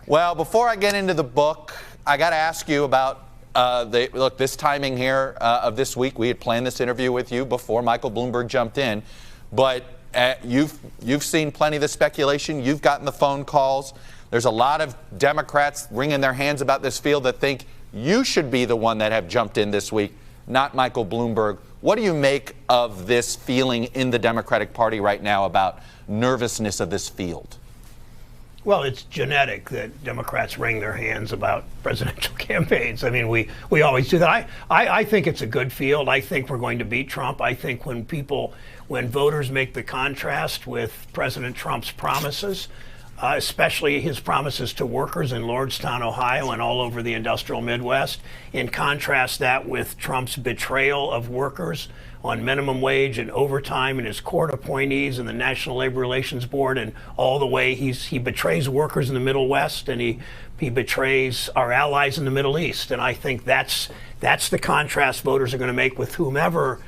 Well, before I get into the book, I got to ask you about this timing here of this week. We had planned this interview with you before Michael Bloomberg jumped in, but you've seen plenty of the speculation. You've gotten the phone calls. There's a lot of Democrats wringing their hands about this field that think you should be the one that have jumped in this week, not Michael Bloomberg. What do you make of this feeling in the Democratic Party right now about nervousness of this field? Well, it's genetic that Democrats wring their hands about presidential campaigns. I mean, we always do that. I think it's a good field. I think we're going to beat Trump. I think when voters make the contrast with President Trump's promises, especially his promises to workers in Lordstown, Ohio, and all over the industrial Midwest, in contrast that with Trump's betrayal of workers on minimum wage and overtime and his court appointees and the National Labor Relations Board, and all the way he betrays workers in the Middle West, and he betrays our allies in the Middle East. And I think that's the contrast voters are going to make with whomever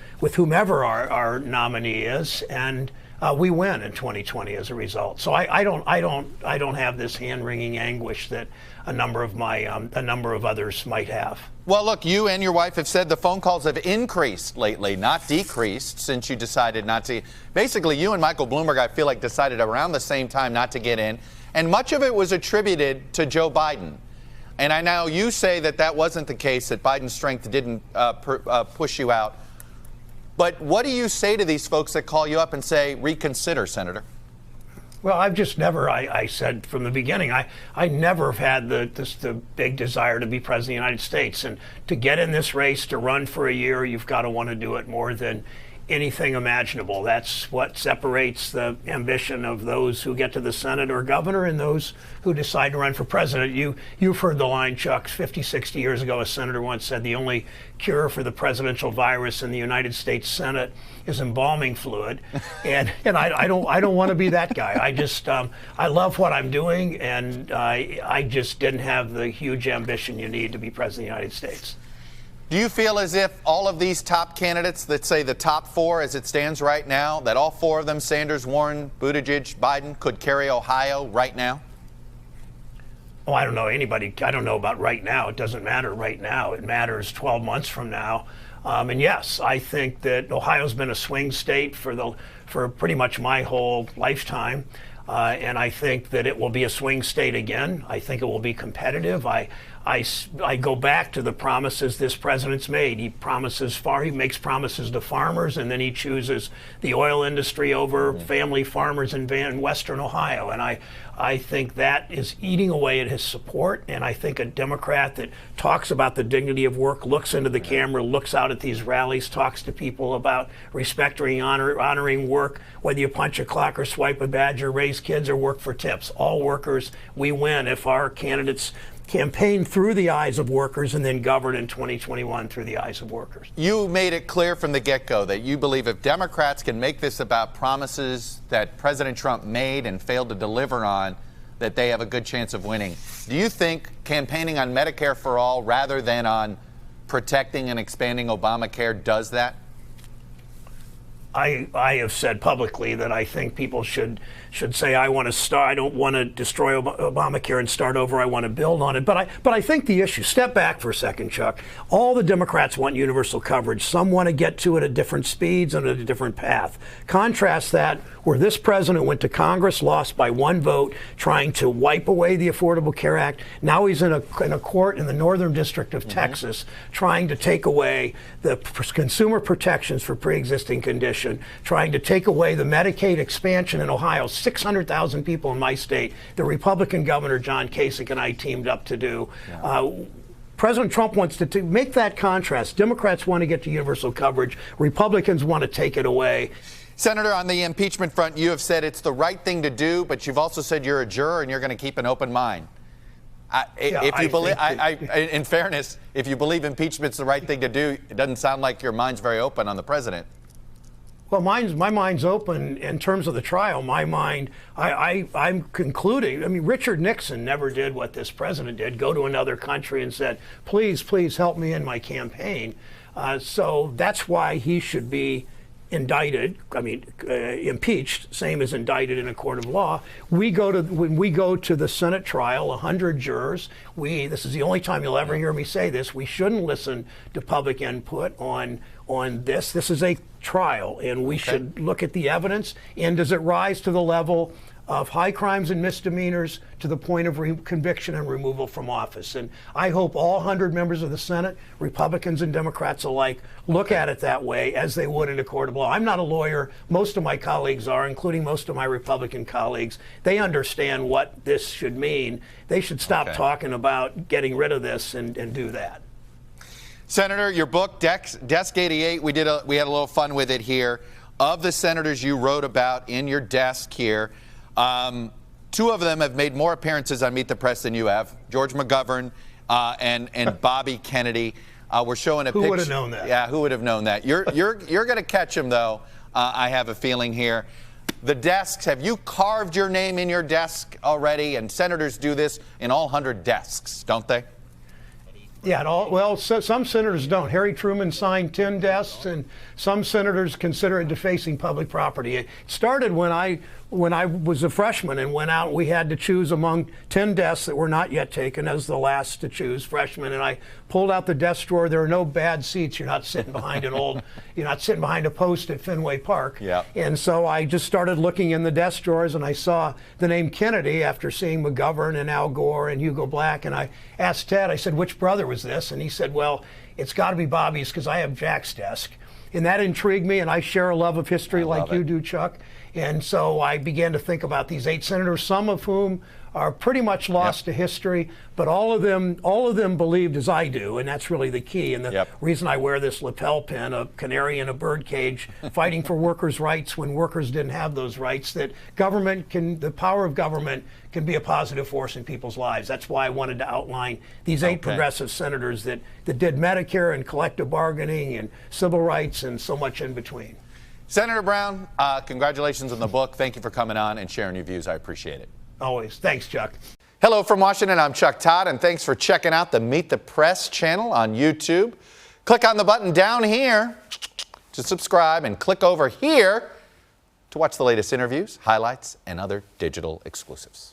our nominee is, and we win in 2020 as a result. So I don't have this hand-wringing anguish that a number of others might have. Well, look, you and your wife have said the phone calls have increased lately, not decreased, since you decided not to. Basically, you and Michael Bloomberg, I feel like, decided around the same time not to get in, and much of it was attributed to Joe Biden. And I know you say that wasn't the case, that Biden's strength didn't push you out. But what do you say to these folks that call you up and say, reconsider, Senator? Well, I've just never, I said from the beginning, I never have had the big desire to be president of the United States. And to get in this race, to run for a year, you've got to want to do it more than anything imaginable. That's what separates the ambition of those who get to the Senate or governor and those who decide to run for president. You've heard the line, Chuck. 50, 60 years ago, a senator once said the only cure for the presidential virus in the United States Senate is embalming fluid. And I don't want to be that guy. I love what I'm doing, and I just didn't have the huge ambition you need to be president of the United States. Do you feel as if all of these top candidates, let's say the top four as it stands right now, that all four of them, Sanders, Warren, Buttigieg, Biden, could carry Ohio right now? Oh, I don't know anybody. I don't know about right now. It doesn't matter right now. It matters 12 months from now. And yes, I think that Ohio's been a swing state for pretty much my whole lifetime. And I think that it will be a swing state again. I think it will be competitive. I go back to the promises this president's made. He makes promises to farmers, and then he chooses the oil industry over family farmers in Western Ohio. And I think that is eating away at his support. And I think a Democrat that talks about the dignity of work, looks into the camera, looks out at these rallies, talks to people about respecting, honoring work, whether you punch a clock or swipe a badge or raise kids or work for tips. All workers, we win if our candidates campaign through the eyes of workers and then govern in 2021 through the eyes of workers. You made it clear from the get-go that you believe if Democrats can make this about promises that President Trump made and failed to deliver on, that they have a good chance of winning. Do you think campaigning on Medicare for all rather than on protecting and expanding Obamacare does that? I have said publicly that I think people should say, I don't want to destroy Obamacare and start over. I want to build on it. But I think the issue, step back for a second, Chuck. All the Democrats want universal coverage. Some want to get to it at different speeds and at a different path. Contrast that where this president went to Congress, lost by one vote, trying to wipe away the Affordable Care Act. Now he's in a court in the Northern District of Texas trying to take away the consumer protections for pre-existing condition, trying to take away the Medicaid expansion in Ohio. 600,000 people in my state, the Republican governor, John Kasich, and I teamed up to do. President Trump wants to make that contrast. Democrats want to get to universal coverage. Republicans want to take it away. Senator, on the impeachment front, you have said it's the right thing to do, but you've also said you're a juror and you're going to keep an open mind. In fairness, if you believe impeachment's the right thing to do, it doesn't sound like your mind's very open on the president. Well, my mind's open in terms of the trial. I'm concluding. I mean, Richard Nixon never did what this president did, go to another country and said, please help me in my campaign. So that's why he should be indicted, impeached, same as indicted in a court of law. When we go to the Senate trial, 100 jurors, this is the only time you'll ever hear me say this, we shouldn't listen to public input on this. This is a trial, and we should look at the evidence, and does it rise to the level of high crimes and misdemeanors to the point of conviction and removal from office. And I hope all 100 members of the Senate, Republicans and Democrats alike, look at it that way as they would in a court of law. I'm not a lawyer. Most of my colleagues are, including most of my Republican colleagues. They understand what this should mean. They should stop talking about getting rid of this and do that. Senator, your book, Desk 88, we had a little fun with it here. Of the senators you wrote about in your desk here, 2 of them have made more appearances on Meet the Press than you have, George McGovern and Bobby Kennedy. We're showing a picture. Who would have known that? Yeah, who would have known that? You're going to catch him, though, I have a feeling here. The desks, have you carved your name in your desk already? And senators do this in all 100 desks, don't they? Yeah, some senators don't. Harry Truman signed 10 desks, and some senators consider it defacing public property. It started when I was a freshman and went out. We had to choose among 10 desks that were not yet taken as the last to choose, freshmen. And I pulled out the desk drawer. There are no bad seats. You're not sitting behind you're not sitting behind a post at Fenway Park. Yeah. And so I just started looking in the desk drawers, and I saw the name Kennedy after seeing McGovern and Al Gore and Hugo Black. And I asked Ted, I said, which brother was this? And he said, well, it's got to be Bobby's because I have Jack's desk. And that intrigued me, and I share a love of history like you do, Chuck. And so I began to think about these 8 senators, some of whom are pretty much lost to history, but all of them believed as I do, and that's really the key. And the reason I wear this lapel pin, a canary in a birdcage, fighting for workers' rights when workers didn't have those rights, that the power of government can be a positive force in people's lives. That's why I wanted to outline these 8 progressive senators that did Medicare and collective bargaining and civil rights and so much in between. Senator Brown, congratulations on the book. Thank you for coming on and sharing your views. I appreciate it. Always. Thanks, Chuck. Hello from Washington. I'm Chuck Todd, and thanks for checking out the Meet the Press channel on YouTube. Click on the button down here to subscribe, and click over here to watch the latest interviews, highlights, and other digital exclusives.